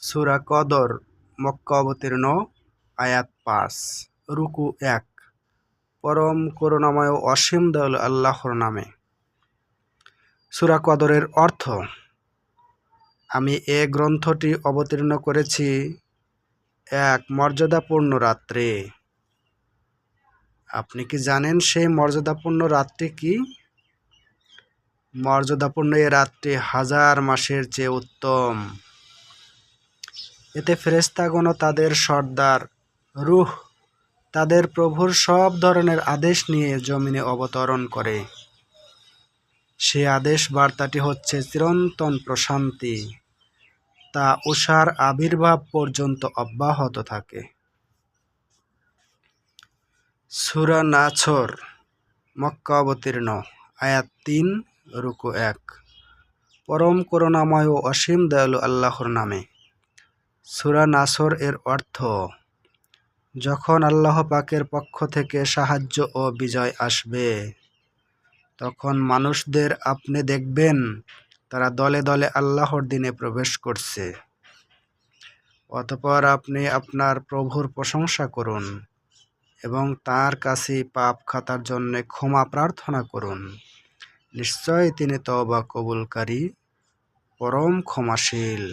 সূরা কদর মক্কা অবতীর্ণ, আয়াত ৫, রুকু ১। পরম করুণাময় ও অসীম দয়ালু আল্লাহর নামে। সূরা কদরের অর্থ: আমি এ গ্রন্থটি অবতীর্ণ করেছি এক মর্যাদাপূর্ণ রাত্রে। আপনি কি জানেন সেই মর্যাদাপূর্ণ রাতটি কি? মর্যাদাপূর্ণ এ রাতটি 1000 মাসের চেয়ে উত্তম। এতে ফেরেশতাগণ ও তাদের সর্দার রূহ তাদের প্রভুর সব ধরনের আদেশ নিয়ে জমিনে অবতরণ করে। সে আদেশ বার্তাটি হচ্ছে চিরন্তন প্রশান্তি, তা উষার আবির্ভাব পর্যন্ত অব্যাহত থাকে। সূরা নাছর মক্কা অবতীর্ণ, আয়াত ৩, রুকু ১। পরম করুণাময় ও অসীম দয়ালু আল্লাহর নামে। সূরা নাছর এর অর্থ: যখন আল্লাহ পাকের পক্ষ থেকে সাহায্য ও বিজয় আসবে, তখন মানুষদের আপনি দেখবেন তারা দলে দলে আল্লাহর দ্বীনে প্রবেশ করছে। অতঃপর আপনি আপনার প্রভুর প্রশংসা করুন এবং তাঁর কাছে পাপ খাতার জন্য ক্ষমা প্রার্থনা করুন। নিশ্চয়ই তিনি তওবা কবুলকারী, পরম ক্ষমাশীল।